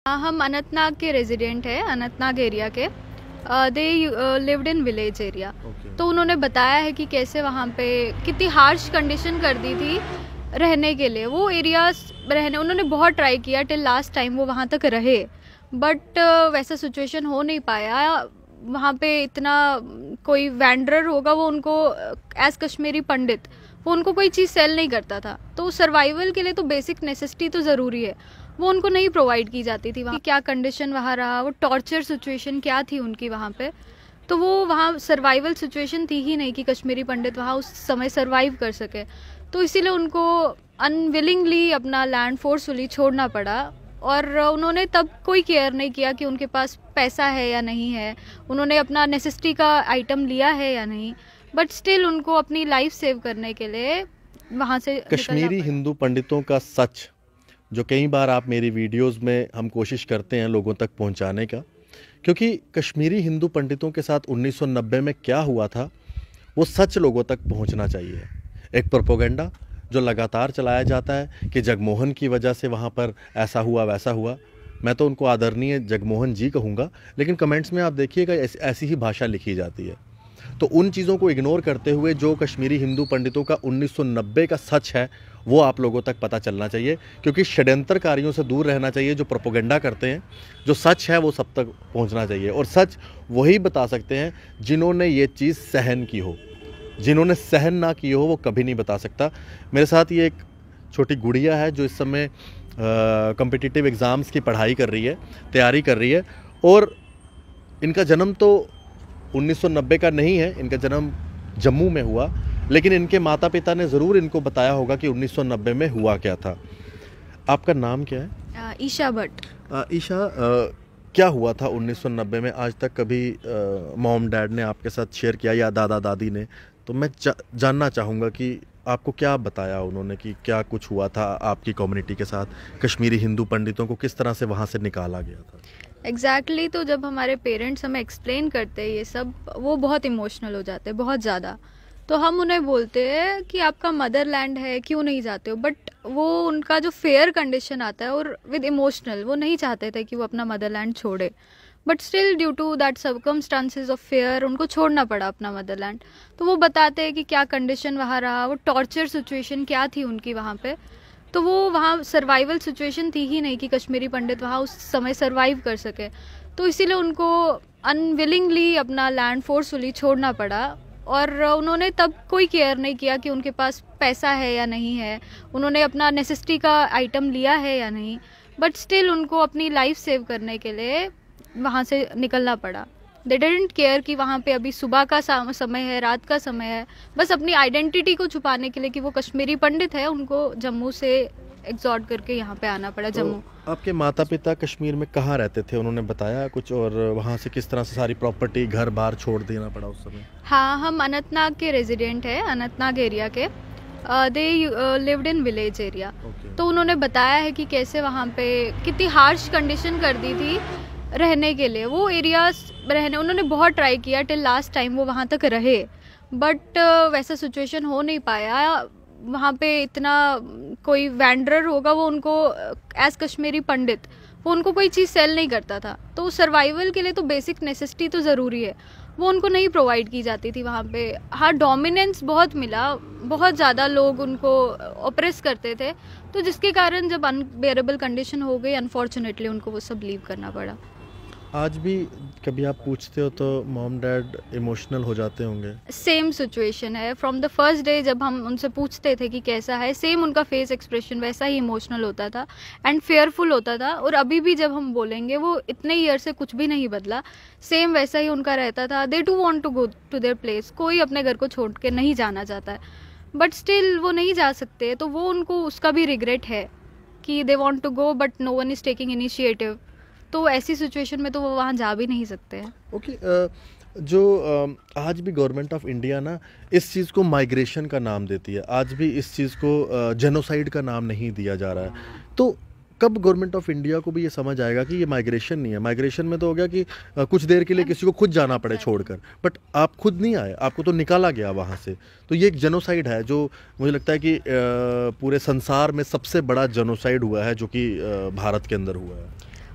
हम अनंतनाग के रेजिडेंट हैं, अनंतनाग एरिया के। They lived in village area. तो उन्होंने बताया है कि कैसे वहाँ पे कितनी हार्श कंडीशन कर दी थी रहने के लिए। वो एरियाज रहने उन्होंने बहुत ट्राई किया टिल लास्ट टाइम वो वहाँ तक रहे, बट वैसा सिचुएशन हो नहीं पाया। वहाँ पे इतना कोई वैंडरर होगा, वो उनको एज कश्मीरी पंडित वो उनको कोई चीज़ सेल नहीं करता था। तो सर्वाइवल के लिए तो बेसिक नेसेसिटी तो ज़रूरी है, वो उनको नहीं प्रोवाइड की जाती थी। वहाँ क्या कंडीशन वहाँ रहा, वो टॉर्चर सिचुएशन क्या थी उनकी वहाँ पे, तो वो वहाँ सर्वाइवल सिचुएशन थी ही नहीं कि कश्मीरी पंडित वहाँ उस समय सर्वाइव कर सके। तो इसीलिए उनको अनविलिंगली अपना लैंड फोर्सफुली छोड़ना पड़ा। और उन्होंने तब कोई केयर नहीं किया कि उनके पास पैसा है या नहीं है, उन्होंने अपना नेसेसिटी का आइटम लिया है या नहीं, बट स्टिल उनको अपनी लाइफ सेव करने के लिए वहाँ से कश्मीरी हिंदू पंडितों का सच, जो कई बार आप मेरी वीडियोस में हम कोशिश करते हैं लोगों तक पहुंचाने का, क्योंकि कश्मीरी हिंदू पंडितों के साथ 1990 में क्या हुआ था वो सच लोगों तक पहुंचना चाहिए। एक प्रोपेगेंडा जो लगातार चलाया जाता है कि जगमोहन की वजह से वहाँ पर ऐसा हुआ वैसा हुआ। मैं तो उनको आदरणीय जगमोहन जी कहूँगा, लेकिन कमेंट्स में आप देखिएगा ऐसी ही भाषा लिखी जाती है। तो उन चीज़ों को इग्नोर करते हुए जो कश्मीरी हिंदू पंडितों का 1990 का सच है वो आप लोगों तक पता चलना चाहिए, क्योंकि षड्यंत्रकारियों से दूर रहना चाहिए जो प्रोपेगेंडा करते हैं। जो सच है वो सब तक पहुंचना चाहिए, और सच वही बता सकते हैं जिन्होंने ये चीज़ सहन की हो। जिन्होंने सहन ना की हो वो कभी नहीं बता सकता। मेरे साथ ये एक छोटी गुड़िया है जो इस समय कॉम्पिटिटिव एग्ज़ाम्स की पढ़ाई कर रही है, तैयारी कर रही है, और इनका जन्म तो 1990 का नहीं है, इनका जन्म जम्मू में हुआ, लेकिन इनके माता पिता ने ज़रूर इनको बताया होगा कि 1990 में हुआ क्या था। आपका नाम क्या है? ईशा भट्ट। ईशा, क्या हुआ था 1990 में? आज तक कभी मॉम डैड ने आपके साथ शेयर किया या दादा दादी ने? तो मैं जानना चाहूँगा कि आपको क्या बताया उन्होंने कि क्या कुछ हुआ था आपकी कम्युनिटी के साथ, कश्मीरी हिंदू पंडितों को किस तरह से वहाँ से निकाला गया था? एग्जैक्टली तो जब हमारे पेरेंट्स हमें एक्सप्लेन करते हैं ये सब, वो बहुत इमोशनल हो जाते हैं, बहुत ज़्यादा। तो हम उन्हें बोलते हैं कि आपका मदरलैंड है, क्यों नहीं जाते हो, बट वो उनका जो फेयर कंडीशन आता है और विद इमोशनल, वो नहीं चाहते थे कि वो अपना मदरलैंड छोड़े, but still due to that circumstances of fear उनको छोड़ना पड़ा अपना मदरलैंड। तो वो बताते हैं कि क्या कंडीशन वहाँ रहा, वो टॉर्चर सिचुएशन क्या थी उनकी वहाँ पे, तो वो वहाँ सर्वाइवल सिचुएशन थी ही नहीं कि कश्मीरी पंडित वहाँ उस समय सर्वाइव कर सके। तो इसीलिए उनको अनविलिंगली अपना लैंड फोर्सफुली छोड़ना पड़ा। और उन्होंने तब कोई केयर नहीं किया कि उनके पास पैसा है या नहीं है, उन्होंने अपना नेसेसिटी का आइटम लिया है या नहीं, बट स्टिल उनको अपनी लाइफ सेव करने के लिए वहाँ से निकलना पड़ा। दे डिडंट केयर कि वहाँ पे अभी सुबह का समय है, रात का समय है, बस अपनी आइडेंटिटी को छुपाने के लिए कि वो कश्मीरी पंडित है, उनको जम्मू से एग्जॉर्ट करके यहाँ पे आना पड़ा। जम्मू। आपके माता पिता कश्मीर में कहाँ रहते थे, उन्होंने बताया कुछ? और वहाँ से किस तरह से सारी प्रॉपर्टी घर बार छोड़ देना पड़ा उस समय? हाँ, हम अनंतनाग के रेजिडेंट हैं, अनंतनाग एरिया के। They lived in village area. तो उन्होंने बताया है कि कैसे वहाँ पे कितनी हार्श कंडीशन कर दी थी रहने के लिए। वो एरियाज रहने उन्होंने बहुत ट्राई किया टिल लास्ट टाइम वो वहाँ तक रहे, बट वैसा सिचुएशन हो नहीं पाया। वहाँ पे इतना कोई वैंडरर होगा, वो उनको एज कश्मीरी पंडित वो उनको कोई चीज़ सेल नहीं करता था। तो सर्वाइवल के लिए तो बेसिक नेसेसिटी तो ज़रूरी है, वो उनको नहीं प्रोवाइड की जाती थी वहाँ पे। हाँ, डोमिनेंस बहुत मिला, बहुत ज़्यादा लोग उनको ऑप्रेस करते थे, तो जिसके कारण जब अनबेरेबल कंडीशन हो गई, अनफॉर्चुनेटली उनको वो सब लीव करना पड़ा। आज भी कभी आप पूछते हो तो मॉम डैड इमोशनल हो जाते होंगे? सेम सिचुएशन है फ्रॉम द फर्स्ट डे। जब हम उनसे पूछते थे कि कैसा है, सेम उनका फेस एक्सप्रेशन वैसा ही इमोशनल होता था एंड फेयरफुल होता था। और अभी भी जब हम बोलेंगे, वो इतने ईयर से कुछ भी नहीं बदला, सेम वैसा ही उनका रहता था। They too want to go to their place, कोई अपने घर को छोड़ के नहीं जाना चाहता है, बट स्टिल वो नहीं जा सकते। तो वो उनको उसका भी रिग्रेट है कि they want to go but no one is taking initiative. तो ऐसी सिचुएशन में तो वो वहाँ जा भी नहीं सकते हैं। ओके, आज भी गवर्नमेंट ऑफ इंडिया ना इस चीज़ को माइग्रेशन का नाम देती है, आज भी इस चीज़ को जेनोसाइड का नाम नहीं दिया जा रहा है। तो कब गवर्नमेंट ऑफ इंडिया को भी ये समझ आएगा कि ये माइग्रेशन नहीं है? माइग्रेशन में तो हो गया कि कुछ देर के लिए किसी को खुद जाना पड़े छोड़कर, बट आप खुद नहीं आए, आपको तो निकाला गया वहाँ से। तो ये एक जेनोसाइड है जो मुझे लगता है कि पूरे संसार में सबसे बड़ा जेनोसाइड हुआ है, जो कि भारत के अंदर हुआ है।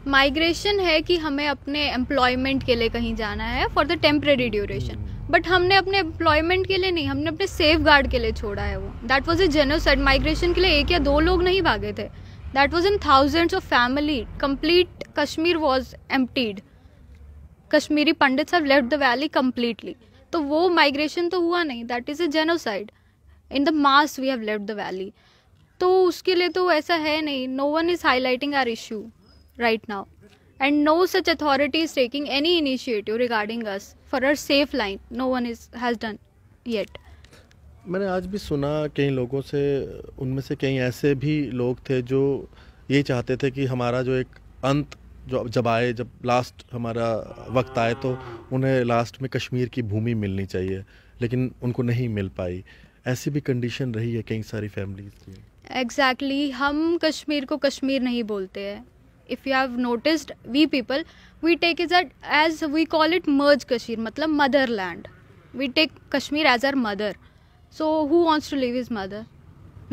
माइग्रेशन है कि हमें अपने एम्प्लॉयमेंट के लिए कहीं जाना है for the temporary duration, but हमने अपने एम्प्लॉयमेंट के लिए नहीं, हमने अपने सेफ गार्ड के लिए छोड़ा है वो। That was a genocide. Migration के लिए 1 या 2 लोग नहीं भागे थे, that was in thousands of family. Complete Kashmir was emptied. Kashmiri Pandits have left the valley completely. तो वो माइग्रेशन तो हुआ नहीं, that is a genocide. In the mass we have left the valley. तो उसके लिए तो ऐसा है नहीं। No one is highlighting our issue right now, and no such authority is taking any initiative regarding us for our safe line. No one has done yet. मैंने आज भी सुना कई लोगों से, उनमें से कई ऐसे भी लोग थे जो ये चाहते थे कि हमारा जो एक अंत जो जब आए, जब लास्ट हमारा वक्त आए तो उन्हें लास्ट में कश्मीर की भूमि मिलनी चाहिए, लेकिन उनको नहीं मिल पाई। ऐसी भी कंडीशन रही है कई सारी फैमिलीज की। Exactly, हम कश्मीर को कश्मीर नहीं बोलते हैं। If you have noticed, we people, we take it as we call it merge Kashmir, मतलब motherland. We take Kashmir as our mother. So who wants to leave his mother?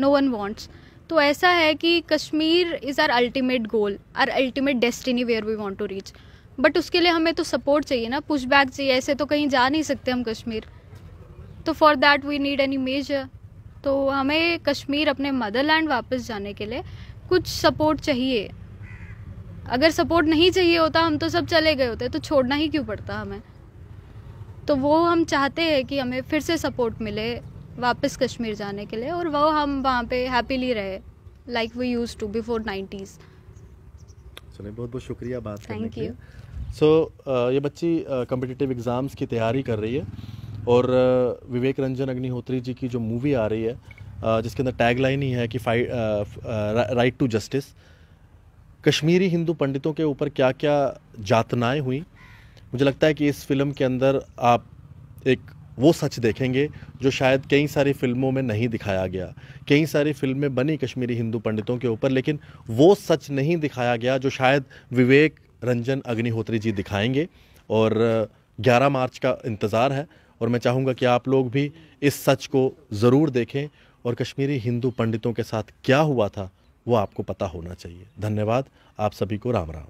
No one wants. तो ऐसा है कि Kashmir is our ultimate goal, our ultimate destiny where we want to reach. But उसके लिए हमें तो support चाहिए ना, पुश बैक चाहिए। ऐसे तो कहीं जा नहीं सकते हम कश्मीर। तो for that we need any major. तो हमें कश्मीर अपने मदरलैंड वापस जाने के लिए कुछ सपोर्ट चाहिए। अगर सपोर्ट नहीं चाहिए होता हम तो सब चले गए होते, तो छोड़ना ही क्यों पड़ता हमें। तो वो हम चाहते हैं कि हमें फिर से सपोर्ट मिले वापस कश्मीर जाने के लिए, और वो हम वहाँ पे हैप्पीली रहे like we used to before 90s। चलिए, बहुत बहुत शुक्रिया बात करने के लिए। Thank you. सो ये बच्ची कॉम्पिटिटिव एग्ज़ाम्स की तैयारी कर रही है, और विवेक रंजन अग्निहोत्री जी की जो मूवी आ रही है जिसके अंदर टैगलाइन ही है कि right to justice. Kashmiri Hindu पंडितों के ऊपर क्या क्या जातनाएं हुई, मुझे लगता है कि इस फिल्म के अंदर आप एक वो सच देखेंगे जो शायद कई सारी फिल्मों में नहीं दिखाया गया। कई सारी फिल्में बनी कश्मीरी हिंदू पंडितों के ऊपर, लेकिन वो सच नहीं दिखाया गया जो शायद विवेक रंजन अग्निहोत्री जी दिखाएंगे। और 11 मार्च का इंतज़ार है, और मैं चाहूँगा कि आप लोग भी इस सच को ज़रूर देखें, और कश्मीरी हिंदू पंडितों के साथ क्या हुआ था वो आपको पता होना चाहिए। धन्यवाद, आप सभी को राम राम।